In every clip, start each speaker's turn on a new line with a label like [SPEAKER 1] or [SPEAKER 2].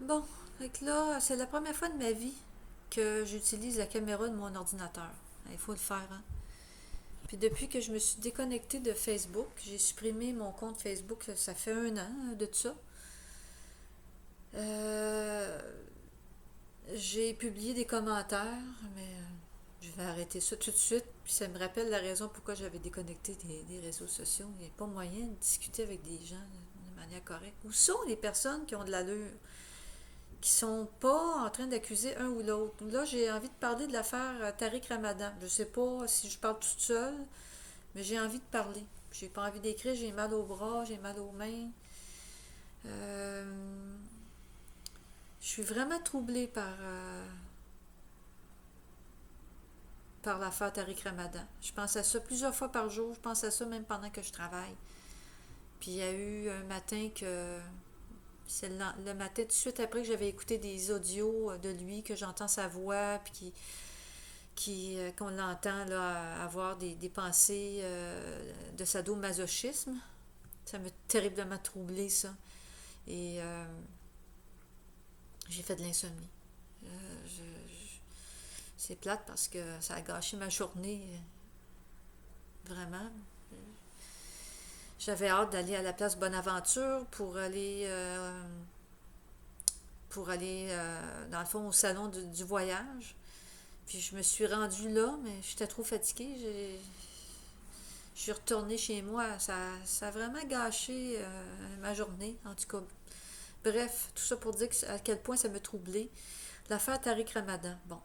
[SPEAKER 1] Bon, fait que là, c'est la première fois de ma vie que j'utilise la caméra de mon ordinateur. Il faut le faire, hein. Puis depuis que je me suis déconnectée de Facebook, j'ai supprimé mon compte Facebook, ça fait un an de tout ça. Euh, j'ai publié des commentaires, mais je vais arrêter ça tout de suite. Puis ça me rappelle la raison pourquoi j'avais déconnecté des réseaux sociaux. Il n'y a pas moyen de discuter avec des gens de manière correcte. Où sont les personnes qui ont de l'allure, qui sont pas en train d'accuser un ou l'autre? Là, j'ai envie de parler de l'affaire Tariq Ramadan. Je sais pas si je parle toute seule, mais j'ai envie de parler. J'ai pas envie d'écrire, j'ai mal aux bras, j'ai mal aux mains. Euh, je suis vraiment troublée par l'affaire Tariq Ramadan. Je pense à ça plusieurs fois par jour, je pense à ça même pendant que je travaille. Puis il y a eu un matin que c'est le matin tout de suite après que j'avais écouté des audios de lui, que j'entends sa voix, puis qu'on l'entend là, avoir des pensées de sadomasochisme. Ça m'a terriblement troublé ça. Et j'ai fait de l'insomnie. C'est plate parce que ça a gâché ma journée, vraiment. J'avais hâte d'aller à la place Bonaventure pour aller dans le fond, au salon du voyage. Puis je me suis rendue là, mais j'étais trop fatiguée. Je suis retournée chez moi. Ça a vraiment gâché ma journée, en tout cas. Bref, tout ça pour dire à quel point ça me troublait. L'affaire Tariq Ramadan. Bon,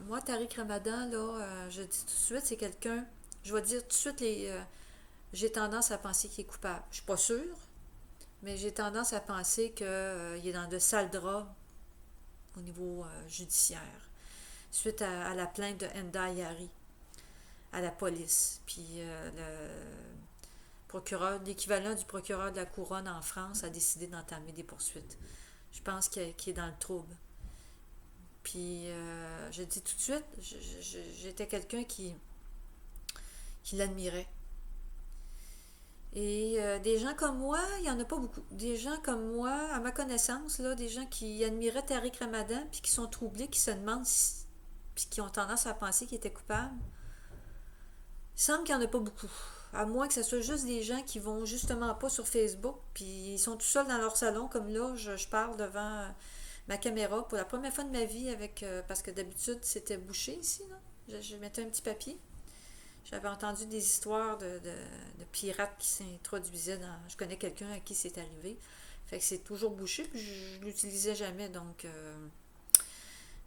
[SPEAKER 1] moi Tariq Ramadan, là, je dis tout de suite, c'est quelqu'un. Je vais dire tout de suite j'ai tendance à penser qu'il est coupable. Je suis pas sûre, mais j'ai tendance à penser qu'il est dans de sales draps au niveau judiciaire, suite à la plainte de Enda Yari à la police. Puis l'équivalent du procureur de la couronne en France a décidé d'entamer des poursuites. Je pense qu'il est dans le trouble. Puis je dis tout de suite, j'étais quelqu'un qui l'admirait. Et des gens comme moi, il n'y en a pas beaucoup. Des gens comme moi, à ma connaissance, là, des gens qui admiraient Tariq Ramadan, puis qui sont troublés, qui se demandent, puis qui ont tendance à penser qu'il était coupable, il semble qu'il n'y en a pas beaucoup. À moins que ce soit juste des gens qui vont justement pas sur Facebook, puis ils sont tout seuls dans leur salon, comme là, je parle devant ma caméra pour la première fois de ma vie parce que d'habitude, c'était bouché ici, là. Je mettais un petit papier. J'avais entendu des histoires de pirates qui s'introduisaient dans. Je connais quelqu'un à qui c'est arrivé. Fait que c'est toujours bouché, puis je l'utilisais jamais. Donc,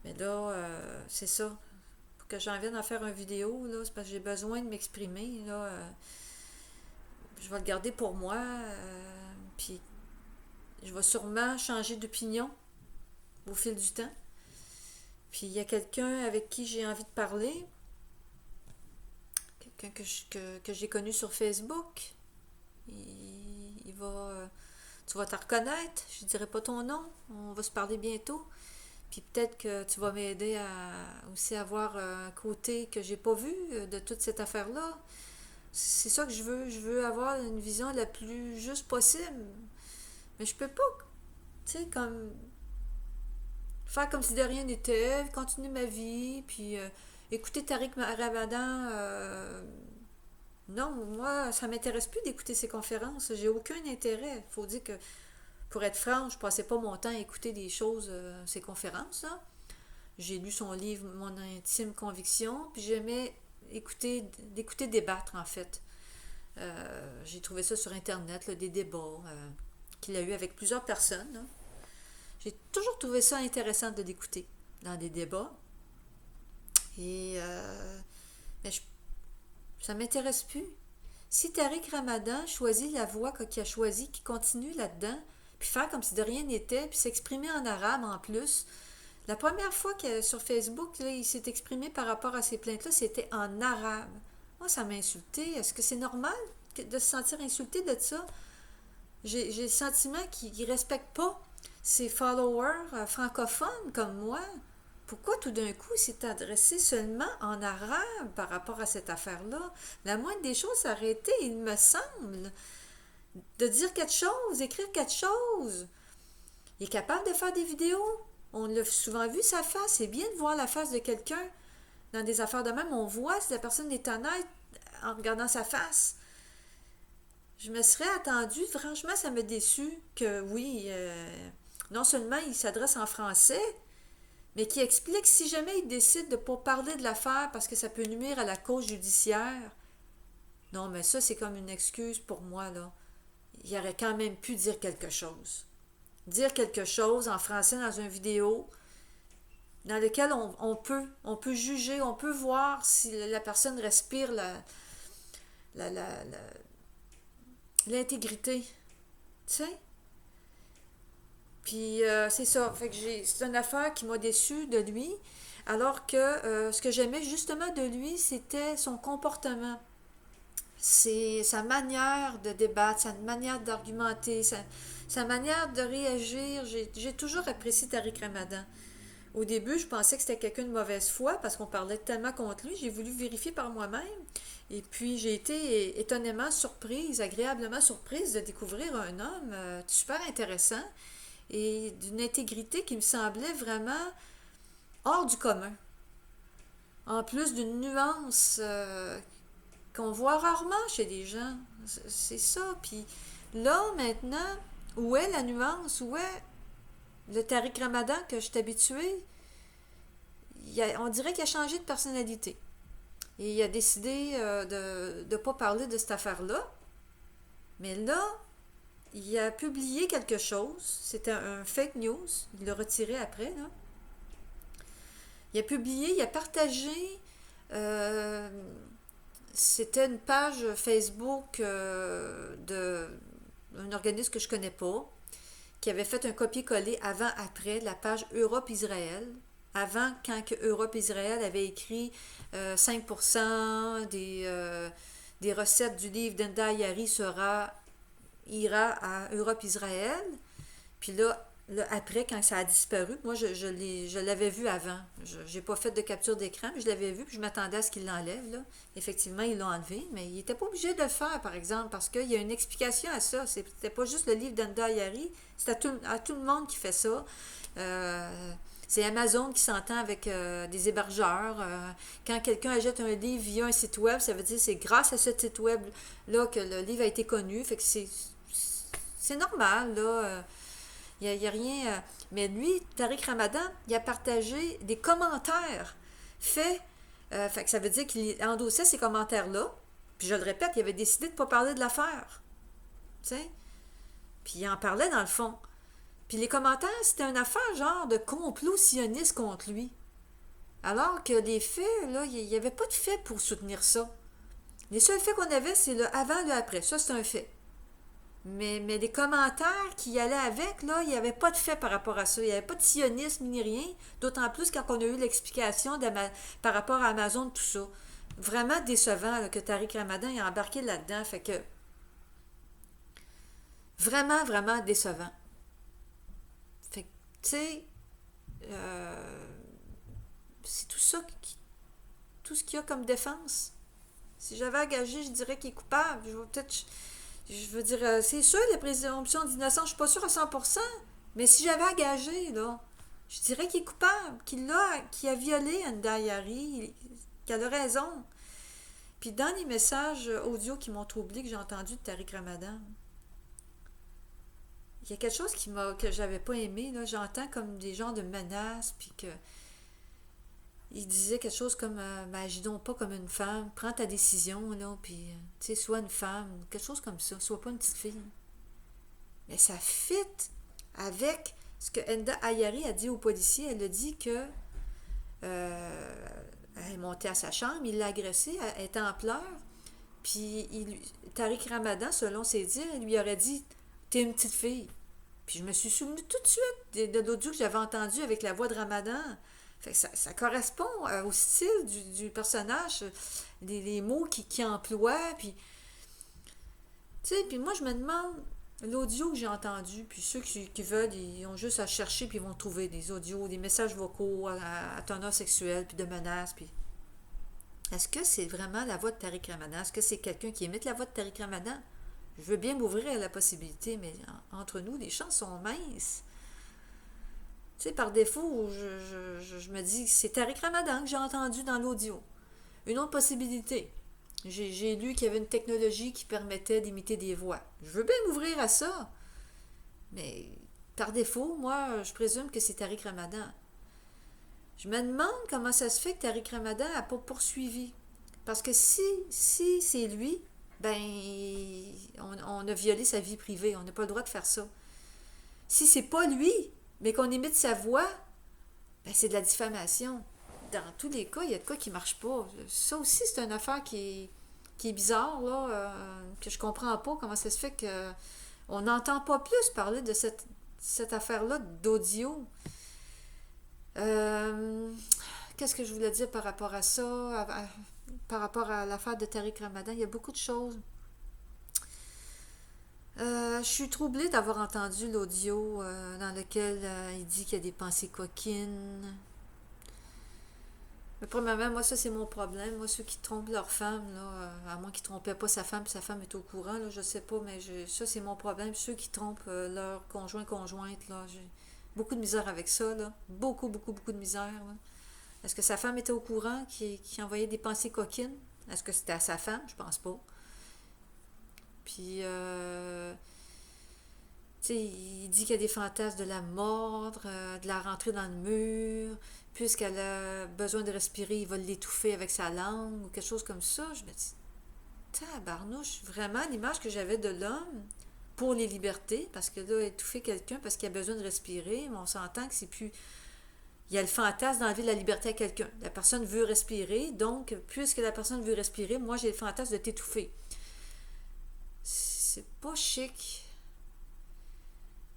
[SPEAKER 1] mais là, c'est ça. Pour que j'en vienne à faire une vidéo, là, c'est parce que j'ai besoin de m'exprimer. Là, je vais le garder pour moi. Puis, je vais sûrement changer d'opinion au fil du temps. Puis, il y a quelqu'un avec qui j'ai envie de parler. Quelqu'un que j'ai connu sur Facebook. Il va. Tu vas te reconnaître. Je dirai pas ton nom. On va se parler bientôt. Puis peut-être que tu vas m'aider aussi à voir un côté que j'ai pas vu de toute cette affaire-là. C'est ça que je veux. Je veux avoir une vision la plus juste possible. Mais je peux pas, tu sais, comme faire comme si de rien n'était, continuer ma vie, puis écouter Tariq Ramadan. Non, moi, ça m'intéresse plus d'écouter ses conférences. J'ai aucun intérêt. Faut dire que, pour être franche, je passais pas mon temps à écouter des choses, ses conférences, là. J'ai lu son livre Mon intime conviction, puis j'aimais d'écouter débattre, en fait. J'ai trouvé ça sur Internet, là, des débats qu'il a eu avec plusieurs personnes, là. J'ai toujours trouvé ça intéressant de l'écouter dans des débats. Et mais ça m'intéresse plus. Si Tariq Ramadan choisit la voie qu'il a choisie, qui continue là-dedans, puis faire comme si de rien n'était, puis s'exprimer en arabe en plus. La première fois que sur Facebook, là, il s'est exprimé par rapport à ces plaintes-là, c'était en arabe. Moi, ça m'a insulté. Est-ce que c'est normal de se sentir insulté de ça? J'ai le sentiment qu'il ne respecte pas ses followers francophones comme moi. Pourquoi tout d'un coup il s'est adressé seulement en arabe par rapport à cette affaire-là? La moindre des choses a arrêté, il me semble, de dire quelque chose, d'écrire quelque chose. Il est capable de faire des vidéos. On l'a souvent vu, sa face. C'est bien de voir la face de quelqu'un. Dans des affaires de même, on voit si la personne est honnête en regardant sa face. Je me serais attendue, franchement, ça m'a déçu que oui, non seulement il s'adresse en français, mais qu'il explique si jamais il décide de ne pas parler de l'affaire parce que ça peut nuire à la cause judiciaire. Non, mais ça, c'est comme une excuse pour moi, là. Il aurait quand même pu dire quelque chose. Dire quelque chose en français dans une vidéo dans lequel on peut juger, on peut voir si la personne respire la, la, la, l'intégrité. Tu sais? Puis c'est ça. Fait que c'est une affaire qui m'a déçue de lui. Alors que ce que j'aimais justement de lui, c'était son comportement. C'est sa manière de débattre, sa manière d'argumenter, sa manière de réagir. J'ai toujours apprécié Tariq Ramadan. Au début, je pensais que c'était quelqu'un de mauvaise foi parce qu'on parlait tellement contre lui. J'ai voulu vérifier par moi-même. Et puis, j'ai été étonnamment surprise, agréablement surprise de découvrir un homme super intéressant et d'une intégrité qui me semblait vraiment hors du commun. En plus d'une nuance qu'on voit rarement chez des gens. C'est ça. Puis là, maintenant, où est la nuance? Où est le Tariq Ramadan que je suis habituée? On dirait qu'il a changé de personnalité. Et il a décidé de ne pas parler de cette affaire-là. Mais là, il a publié quelque chose. C'était un fake news. Il l'a retiré après, là. Il a publié, il a partagé. C'était une page Facebook d'un organisme que je connais pas, qui avait fait un copier-coller avant-après de la page Europe-Israël. Avant, quand Europe-Israël avait écrit 5% des recettes du livre d'Enda Yari ira à Europe-Israël. Puis là, après, quand ça a disparu, moi, je l'avais vu avant. Je n'ai pas fait de capture d'écran, mais je l'avais vu, puis je m'attendais à ce qu'il l'enlève. Là. Effectivement, ils l'ont enlevé, mais il n'était pas obligé de le faire, par exemple, parce qu'il y a une explication à ça. C'était pas juste le livre d'Enda Yari, c'est à tout le monde qui fait ça. C'est Amazon qui s'entend avec des hébergeurs. Quand quelqu'un achète un livre via un site web, ça veut dire que c'est grâce à ce site web-là que le livre a été connu. Fait que c'est normal, là. Il n'y a rien. Mais lui, Tariq Ramadan, il a partagé des commentaires faits. Fait que ça veut dire qu'il endossait ces commentaires-là. Puis je le répète, il avait décidé de ne pas parler de l'affaire. Tu sais? Puis il en parlait dans le fond. Puis les commentaires, c'était une affaire genre de complot sioniste contre lui. Alors que les faits, là, il n'y avait pas de faits pour soutenir ça. Les seuls faits qu'on avait, c'est le avant, le après. Ça, c'est un fait. Mais les commentaires qui allaient avec, là, il n'y avait pas de fait par rapport à ça. Il n'y avait pas de sionisme ni rien. D'autant plus quand on a eu l'explication par rapport à Amazon, tout ça. Vraiment décevant là, que Tariq Ramadan ait embarqué là-dedans. Fait que vraiment, vraiment décevant. Fait que, tu sais, c'est tout ça, tout ce qu'il y a comme défense. Si j'avais à gager, je dirais qu'il est coupable. Je veux dire, c'est sûr, la présomption d'innocence, je suis pas sûre à 100%, mais si j'avais à gager, là, je dirais qu'il est coupable, qu'il a violé Enda Yari, qu'elle a raison. Puis dans les messages audio qui m'ont troublé, que j'ai entendu de Tariq Ramadan, il y a quelque chose que j'avais pas aimé, là. J'entends comme des genres de menaces, puis que il disait quelque chose comme agis donc pas comme une femme, prends ta décision, là, puis tu sais, sois une femme, quelque chose comme ça, sois pas une petite fille. Mais ça fit avec ce que Enda Ayari a dit aux policiers. Elle a dit que elle est montée à sa chambre, il l'a agressée, elle était en pleurs, puis Tariq Ramadan, selon ses dires, il lui aurait dit t'es une petite fille. Puis je me suis souvenue tout de suite de l'audio que j'avais entendu avec la voix de Ramadan. Fait que ça correspond au style du personnage, les mots qu'il emploie, puis tu sais, puis moi je me demande l'audio que j'ai entendu, puis ceux qui veulent, ils ont juste à chercher puis ils vont trouver des audios, des messages vocaux à teneur sexuelle, puis de menaces, puis est-ce que c'est vraiment la voix de Tariq Ramadan? Est-ce que c'est quelqu'un qui imite la voix de Tariq Ramadan? Je veux bien m'ouvrir à la possibilité, mais entre nous, les chances sont minces. Tu sais, par défaut, je me dis que c'est Tariq Ramadan que j'ai entendu dans l'audio. Une autre possibilité. J'ai lu qu'il y avait une technologie qui permettait d'imiter des voix. Je veux bien m'ouvrir à ça, mais par défaut, moi, je présume que c'est Tariq Ramadan. Je me demande comment ça se fait que Tariq Ramadan n'a pas poursuivi. Parce que si c'est lui, ben, on a violé sa vie privée. On n'a pas le droit de faire ça. Si c'est pas lui, mais qu'on imite sa voix, ben, c'est de la diffamation. Dans tous les cas, il y a de quoi qui marche pas. Ça aussi, c'est une affaire qui est bizarre, là, que je comprends pas comment ça se fait que on n'entend pas plus parler de cette affaire-là d'audio. Euh, Qu'est-ce que je voulais dire par rapport à ça, par rapport à l'affaire de Tariq Ramadan? Il y a beaucoup de choses. Je suis troublée d'avoir entendu l'audio dans lequel il dit qu'il y a des pensées coquines. Mais premièrement, moi, ça, c'est mon problème. Moi, ceux qui trompent leur femme, là, à moins qu'ils ne trompaient pas sa femme, puis sa femme est au courant, là, je sais pas, mais ça, c'est mon problème. Ceux qui trompent leur conjointe, là, j'ai beaucoup de misère avec ça, là. Beaucoup, beaucoup, beaucoup de misère, là. Est-ce que sa femme était au courant qu'il envoyait des pensées coquines? Est-ce que c'était à sa femme? Je pense pas. Puis, tu sais, il dit qu'il y a des fantasmes de la mordre, de la rentrer dans le mur. Puisqu'elle a besoin de respirer, il va l'étouffer avec sa langue ou quelque chose comme ça. Je me dis, tabarnouche, vraiment l'image que j'avais de l'homme pour les libertés, parce que là, étouffer quelqu'un parce qu'il a besoin de respirer, mais on s'entend que c'est plus. Il y a le fantasme d'enlever la liberté à quelqu'un. La personne veut respirer, donc, puisque la personne veut respirer, moi, j'ai le fantasme de t'étouffer. C'est pas chic.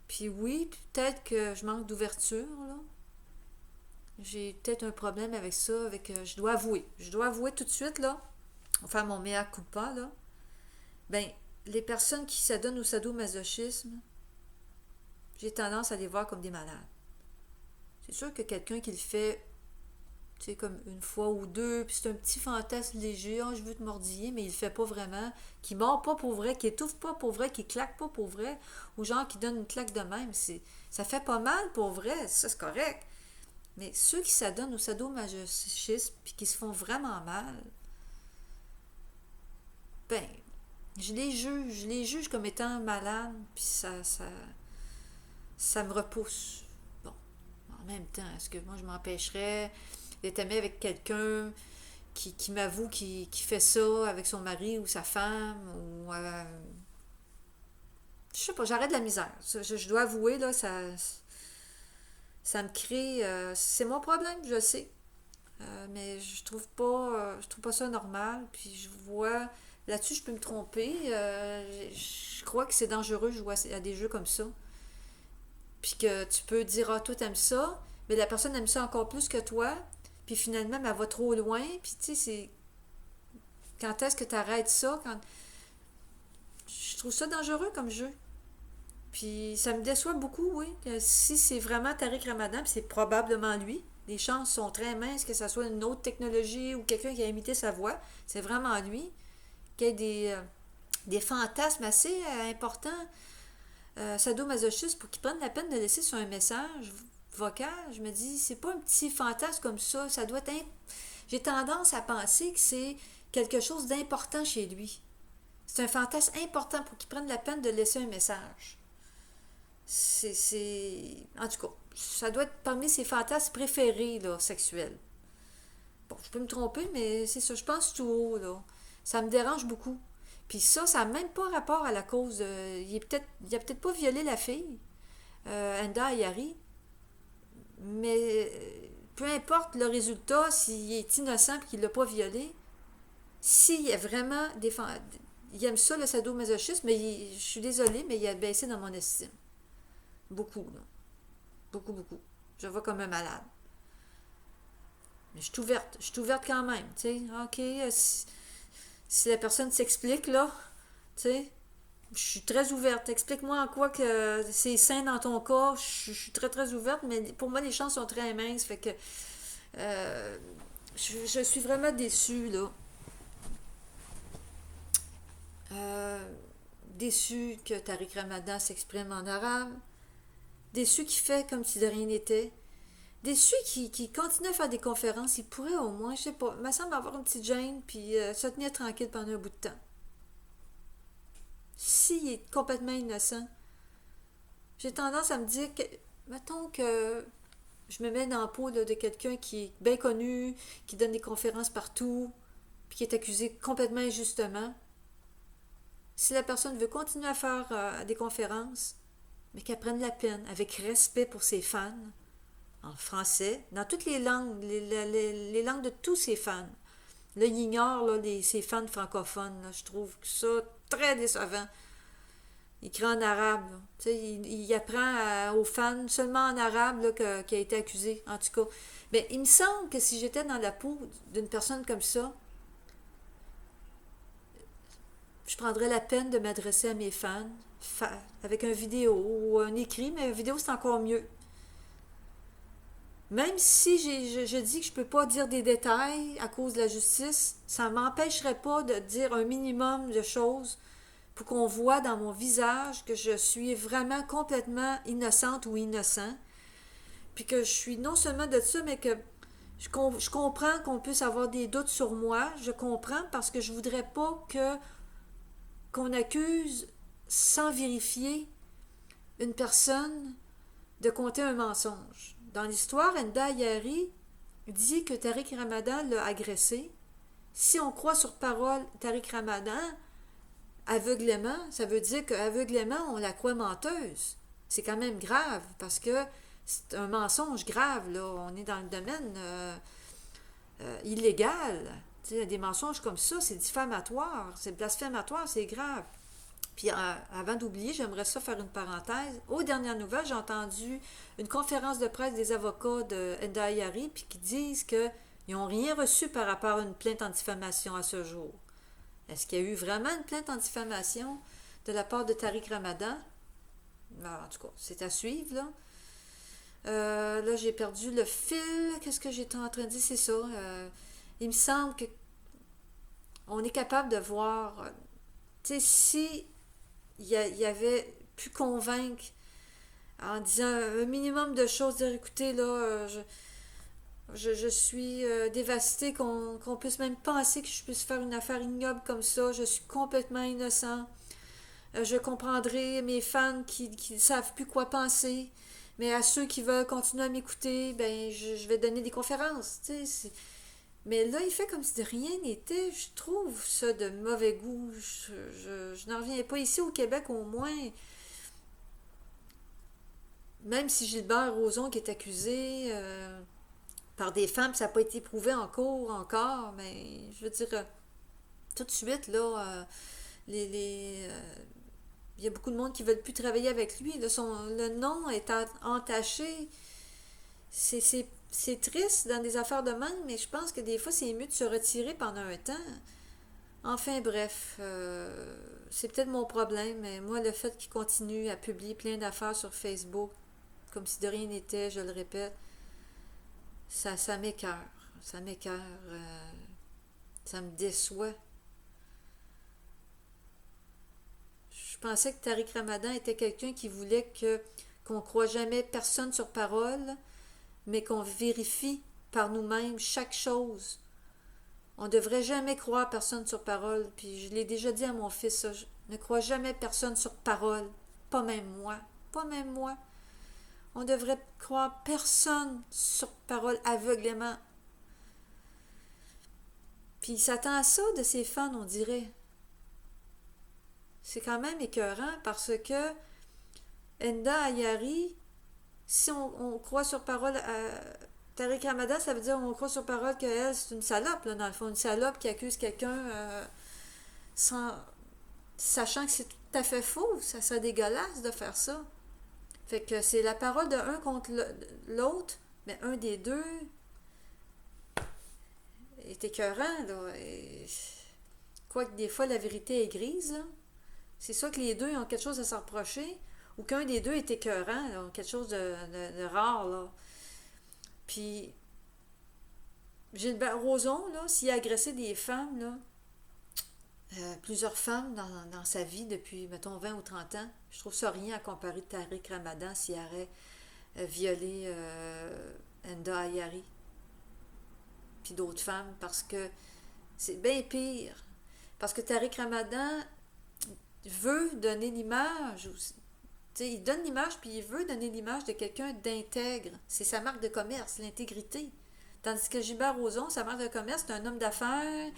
[SPEAKER 1] Puis oui, peut-être que je manque d'ouverture, là. J'ai peut-être un problème avec ça, avec. Je dois avouer tout de suite, là, enfin mon mea culpa, là. Ben, les personnes qui s'adonnent au sadomasochisme, j'ai tendance à les voir comme des malades. C'est sûr que quelqu'un qui le fait, tu sais, comme une fois ou deux, puis c'est un petit fantasme léger, oh, je veux te mordiller, mais il le fait pas vraiment, qui mord pas pour vrai, qui étouffe pas pour vrai, qui claque pas pour vrai, ou genre qui donne une claque de même, ça fait pas mal pour vrai, ça c'est correct. Mais ceux qui s'adonnent au sadomasochisme puis qui se font vraiment mal, ben, je les juge comme étant malades, puis ça me repousse. Bon, en même temps, est-ce que moi je m'empêcherais d'être amie avec quelqu'un qui m'avoue qui fait ça avec son mari ou sa femme ou je sais pas, j'arrête de la misère. Je dois avouer là, ça me crée c'est mon problème, je sais. Mais je trouve pas ça normal. Puis je vois, là-dessus, je peux me tromper. Je crois que c'est dangereux de jouer à des jeux comme ça. Puis que tu peux dire, ah, toi, t'aimes ça, mais la personne aime ça encore plus que toi. Puis finalement, elle va trop loin. Puis tu sais, c'est. Quand est-ce que tu arrêtes ça? Je trouve ça dangereux comme jeu. Puis ça me déçoit beaucoup, oui. Si c'est vraiment Tariq Ramadan, puis c'est probablement lui, les chances sont très minces que ce soit une autre technologie ou quelqu'un qui a imité sa voix. C'est vraiment lui. Qu'il y ait des fantasmes assez importants, sadomasochistes, pour qu'il prenne la peine de laisser sur un message vocal. Je me dis, c'est pas un petit fantasme comme ça doit être. J'ai tendance à penser que c'est quelque chose d'important chez lui. C'est un fantasme important pour qu'il prenne la peine de laisser un message. En tout cas, ça doit être parmi ses fantasmes préférés, là, sexuels. Bon, je peux me tromper, mais c'est ça, je pense tout haut, là. Ça me dérange beaucoup. Puis ça n'a même pas rapport à la cause. Il a peut-être pas violé la fille, Enda Ayari, mais peu importe le résultat, s'il est innocent et qu'il l'a pas violé, s'il y a vraiment des il aime ça le sadomasochisme, mais je suis désolée, mais il a baissé dans mon estime. Beaucoup, là. Beaucoup, beaucoup. Je le vois comme un malade. Mais je suis ouverte quand même, tu sais. OK, si la personne s'explique, là, tu sais, je suis très ouverte. Explique-moi en quoi que c'est sain dans ton cas. Je suis très, très ouverte, mais pour moi, les chances sont très minces. Fait que euh, je suis vraiment déçue, là. Euh, Déçue que Tariq Ramadan s'exprime en arabe. Déçu qui fait comme si de rien n'était. Déçu qui continue à faire des conférences. Il pourrait au moins, je sais pas, il me semble avoir une petite gêne puis se tenir tranquille pendant un bout de temps. S'il est complètement innocent, j'ai tendance à me dire que, mettons que je me mets dans la peau là, de quelqu'un qui est bien connu, qui donne des conférences partout, puis qui est accusé complètement injustement. Si la personne veut continuer à faire des conférences, mais qu'elle prenne la peine, avec respect pour ses fans, en français, dans toutes les langues, les langues de tous ses fans. Là, il ignore là, ses fans francophones. Là. Je trouve ça très décevant. Il écrit en arabe. Il apprend aux fans seulement en arabe qu'il a été accusé, en tout cas. Mais il me semble que si j'étais dans la peau d'une personne comme ça, je prendrais la peine de m'adresser à mes fans avec un vidéo ou un écrit, mais un vidéo c'est encore mieux. Même si je dis que je peux pas dire des détails à cause de la justice, ça m'empêcherait pas de dire un minimum de choses pour qu'on voit dans mon visage que je suis vraiment complètement innocente ou innocent, puis que je suis non seulement de ça, mais que je comprends qu'on puisse avoir des doutes sur moi, je comprends parce que je voudrais pas qu'on accuse sans vérifier une personne de compter un mensonge. Dans l'histoire, Enda Ayari dit que Tariq Ramadan l'a agressé. Si on croit sur parole Tariq Ramadan, aveuglément, ça veut dire qu'aveuglément, on la croit menteuse. C'est quand même grave, parce que c'est un mensonge grave, là. On est dans le domaine illégal. Tu sais, des mensonges comme ça, c'est diffamatoire, c'est blasphématoire, c'est grave. Puis avant d'oublier, j'aimerais ça faire une parenthèse. Aux dernières nouvelles, j'ai entendu une conférence de presse des avocats de Enda Ayari, puis qui disent qu'ils n'ont rien reçu par rapport à une plainte en diffamation à ce jour. Est-ce qu'il y a eu vraiment une plainte en diffamation de la part de Tariq Ramadan? En tout cas, c'est à suivre, là. Là, j'ai perdu le fil. Qu'est-ce que j'étais en train de dire? C'est ça. Il me semble que on est capable de voir... tu sais, si il y avait pu convaincre en disant un minimum de choses, dire écoutez, là, je suis dévastée qu'on puisse même penser que je puisse faire une affaire ignoble comme ça. Je suis complètement innocent. Je comprendrai mes fans qui ne savent plus quoi penser. Mais à ceux qui veulent continuer à m'écouter, ben je vais donner des conférences. Mais là, il fait comme si de rien n'était. Je trouve ça de mauvais goût. Je n'en reviens pas. Ici au Québec, au moins, même si Gilbert Rozon qui est accusé par des femmes, ça n'a pas été prouvé en cours encore, mais je veux dire, tout de suite, là, il y a beaucoup de monde qui ne veulent plus travailler avec lui. Là, le nom est entaché. C'est triste dans des affaires de même, mais je pense que des fois, c'est mieux de se retirer pendant un temps. Enfin, bref, c'est peut-être mon problème, mais moi, le fait qu'il continue à publier plein d'affaires sur Facebook, comme si de rien n'était, je le répète, ça m'écoeure. Ça m'écoeure. Ça me déçoit. Je pensais que Tariq Ramadan était quelqu'un qui voulait qu'on ne croit jamais personne sur parole, mais qu'on vérifie par nous-mêmes chaque chose. On ne devrait jamais croire personne sur parole. Puis je l'ai déjà dit à mon fils, ça, je ne crois jamais personne sur parole. Pas même moi. Pas même moi. On devrait croire personne sur parole aveuglément. Puis il s'attend à ça de ses fans, on dirait. C'est quand même écœurant parce que Enda Ayari, si on croit sur parole à Tariq Ramadan, ça veut dire qu'on croit sur parole qu'elle, c'est une salope, là, dans le fond. Une salope qui accuse quelqu'un sans sachant que c'est tout à fait faux. Ça serait dégueulasse de faire ça. Fait que c'est la parole de un contre l'autre, mais un des deux est écœurant, là. Quoique des fois, la vérité est grise, là. C'est ça que les deux ont quelque chose à s'en reprocher, ou qu'un des deux est écœurant, là, quelque chose de rare, là. Puis, Gilbert Rozon, là, s'il a agressé des femmes, là, plusieurs femmes dans sa vie depuis, mettons, 20 ou 30 ans. Je trouve ça rien à comparer de Tariq Ramadan s'il aurait violé Enda Ayari puis d'autres femmes, parce que c'est bien pire. Parce que Tariq Ramadan veut donner l'image, il donne l'image, puis il veut donner l'image de quelqu'un d'intègre. C'est sa marque de commerce, l'intégrité. Tandis que Gilbert Rozon, sa marque de commerce, c'est un homme d'affaires,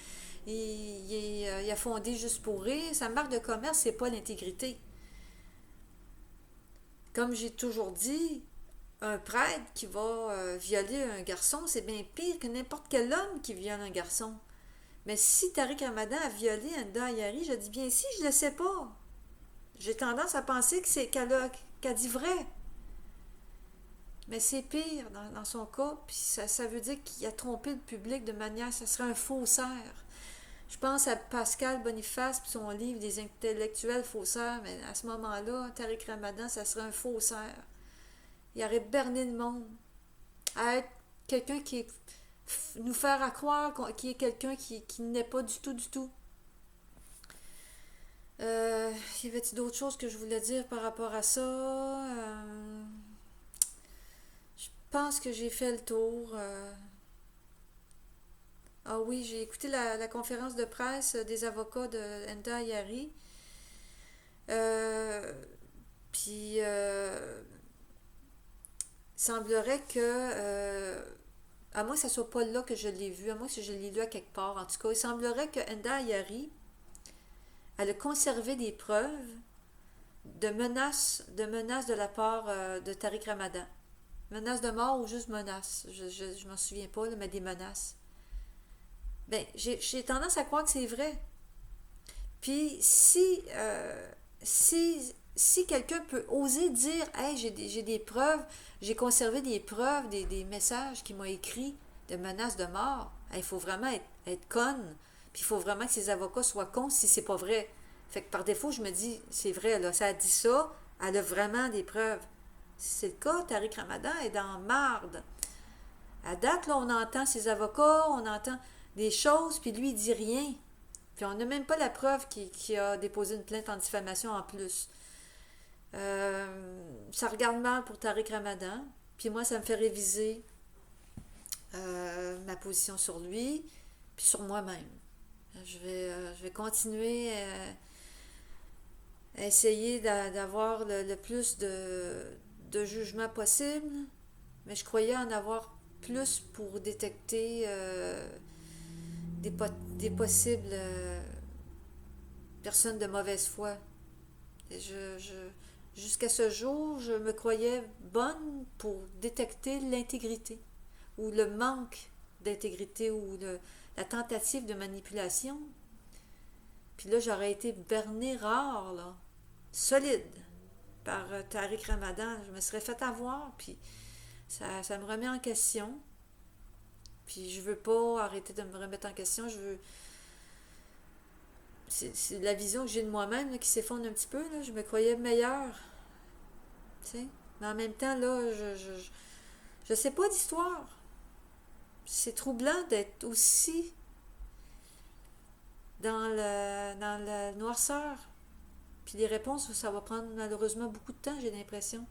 [SPEAKER 1] il a fondé Juste pour rire. Sa marque de commerce, c'est pas l'intégrité. Comme j'ai toujours dit, un prêtre qui va violer un garçon, c'est bien pire que n'importe quel homme qui viole un garçon. Mais si Tariq Ramadan a violé Enda Ayari, je dis bien si, je le sais pas. J'ai tendance à penser qu'elle dit vrai. Mais c'est pire dans son cas, puis ça veut dire qu'il a trompé le public de manière, ça serait un faussaire. Je pense à Pascal Boniface puis son livre des intellectuels faussaires, mais à ce moment-là, Tariq Ramadan, ça serait un faussaire. Il aurait berné le monde à être quelqu'un qui est, nous faire à croire qu'il est quelqu'un qui n'est pas du tout, du tout. Y avait-il d'autres choses que je voulais dire par rapport à ça? Je pense que j'ai fait le tour. Ah oui, j'ai écouté la conférence de presse des avocats de Enda Ayari. Puis, il semblerait que, à moins que ce ne soit pas là que je l'ai vu, à moins que je l'ai lu à quelque part, en tout cas, il semblerait que Enda Ayari, elle a conservé des preuves de menaces de la part de Tariq Ramadan. Menaces de mort ou juste menaces. Je m'en souviens pas, là, mais des menaces. Ben, j'ai tendance à croire que c'est vrai. Puis, si quelqu'un peut oser dire « Hey, j'ai des preuves, j'ai conservé des preuves, des messages qu'il m'a écrits de menaces de mort. » Il faut vraiment être conne. Puis il faut vraiment que ses avocats soient cons si c'est pas vrai. Fait que par défaut, je me dis, c'est vrai, là, ça a dit ça, elle a vraiment des preuves. Si c'est le cas, Tariq Ramadan est dans marde. À date, là, on entend ses avocats, on entend des choses, puis lui, il dit rien. Puis on n'a même pas la preuve qu'il a déposé une plainte en diffamation en plus. Ça regarde mal pour Tariq Ramadan. Puis moi, ça me fait réviser ma position sur lui, puis sur moi-même. Je vais continuer à essayer d'avoir le plus de jugement possible, mais je croyais en avoir plus pour détecter des possibles personnes de mauvaise foi. Et jusqu'à ce jour, je me croyais bonne pour détecter l'intégrité ou le manque d'intégrité ou la tentative de manipulation. Puis là, j'aurais été bernée rare, là, solide, par Tariq Ramadan. Je me serais fait avoir, puis ça me remet en question. Puis je veux pas arrêter de me remettre en question. C'est la vision que j'ai de moi-même là, qui s'effondre un petit peu. Là. Je me croyais meilleure. Tu sais? Mais en même temps, là, je sais pas d'histoire. C'est troublant d'être aussi dans la noirceur. Puis les réponses, ça va prendre malheureusement beaucoup de temps, j'ai l'impression.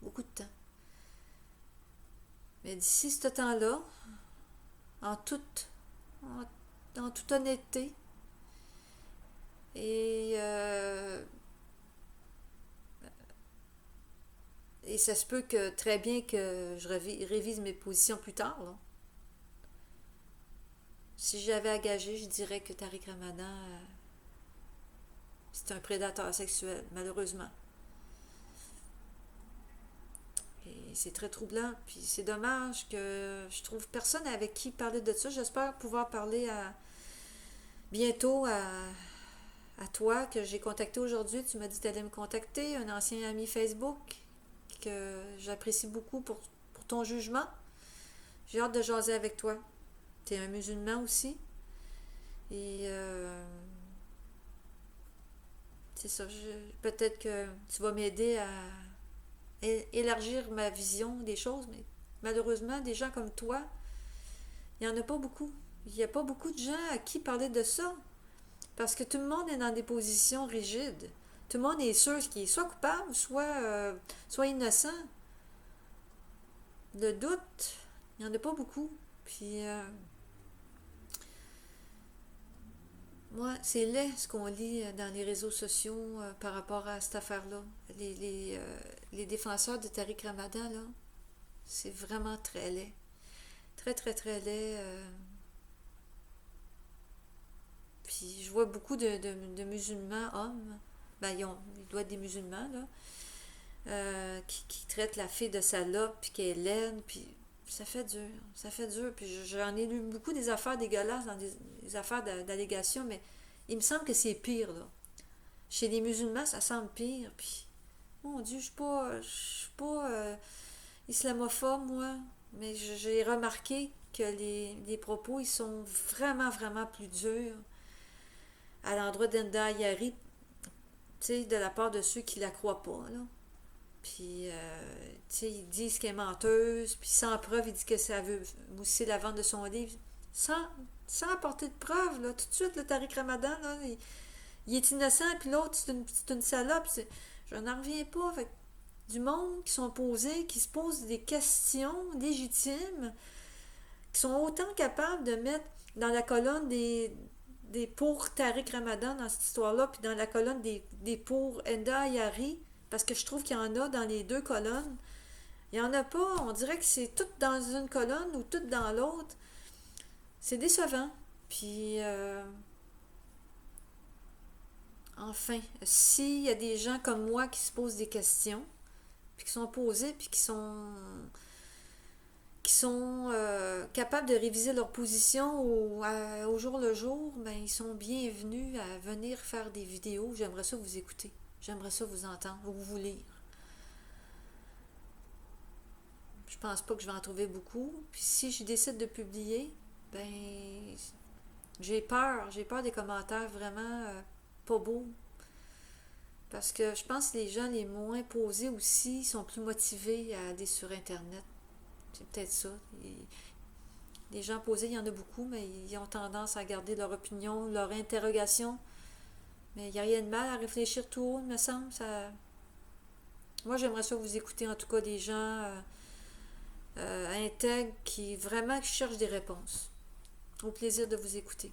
[SPEAKER 1] Beaucoup de temps. Mais d'ici ce temps-là, en toute honnêteté, et ça se peut que très bien que je révise mes positions plus tard. Là. Si j'avais à gager, je dirais que Tariq Ramadan, c'est un prédateur sexuel, malheureusement. Et c'est très troublant. Puis c'est dommage que je trouve personne avec qui parler de ça. J'espère pouvoir parler bientôt à toi que j'ai contacté aujourd'hui. Tu m'as dit que tu allais me contacter, un ancien ami Facebook que j'apprécie beaucoup pour ton jugement. J'ai hâte de jaser avec toi. Tu es un musulman aussi. Et c'est ça. Peut-être que tu vas m'aider à élargir ma vision des choses, mais malheureusement, des gens comme toi, il n'y en a pas beaucoup. Il n'y a pas beaucoup de gens à qui parler de ça. Parce que tout le monde est dans des positions rigides. Tout le monde est sûr qu'il est soit coupable, soit innocent. Le doute, il n'y en a pas beaucoup. Puis, moi, c'est laid ce qu'on lit dans les réseaux sociaux par rapport à cette affaire-là. Les défenseurs de Tariq Ramadan, là, c'est vraiment très laid. Très, très, très laid. Puis je vois beaucoup de musulmans hommes, ben ils doivent être des musulmans, là, qui traitent la fille de salope, puis qui est laide, puis ça fait dur. Puis j'en ai lu beaucoup des affaires dégueulasses dans des affaires d'allégations, mais il me semble que c'est pire, là. Chez les musulmans, ça semble pire, puis mon Dieu, je suis pas islamophobe, moi, mais j'ai remarqué que les propos, ils sont vraiment, vraiment plus durs à l'endroit d'Enda Yari, tu sais, de la part de ceux qui la croient pas, là. Puis, tu sais, ils disent qu'elle est menteuse, puis sans preuve, il dit que ça veut mousser la vente de son livre. Sans apporter de preuve, là, tout de suite, le Tariq Ramadan, là, il est innocent, puis l'autre, c'est une salope. Je n'en reviens pas. Fait, du monde qui sont posés, qui se posent des questions légitimes, qui sont autant capables de mettre dans la colonne des pour Tariq Ramadan dans cette histoire-là, puis dans la colonne des pour Enda Ayari, parce que je trouve qu'il y en a dans les deux colonnes. Il n'y en a pas. On dirait que c'est tout dans une colonne ou tout dans l'autre. C'est décevant. Puis, enfin, s'il y a des gens comme moi qui se posent des questions, puis qui sont posés, puis qui sont capables de réviser leur position au jour le jour, ben ils sont bienvenus à venir faire des vidéos. J'aimerais ça vous écouter. J'aimerais ça vous entendre ou vous lire. Je pense pas que je vais en trouver beaucoup. Puis si je décide de publier, ben j'ai peur. J'ai peur des commentaires vraiment pas beaux. Parce que je pense que les gens les moins posés aussi sont plus motivés à aller sur Internet. C'est peut-être ça. Les gens posés, il y en a beaucoup, mais ils ont tendance à garder leur opinion, leur interrogation. Mais il n'y a rien de mal à réfléchir tout haut, il me semble. Moi, j'aimerais ça vous écouter, en tout cas, des gens intègres qui vraiment cherchent des réponses. Au plaisir de vous écouter.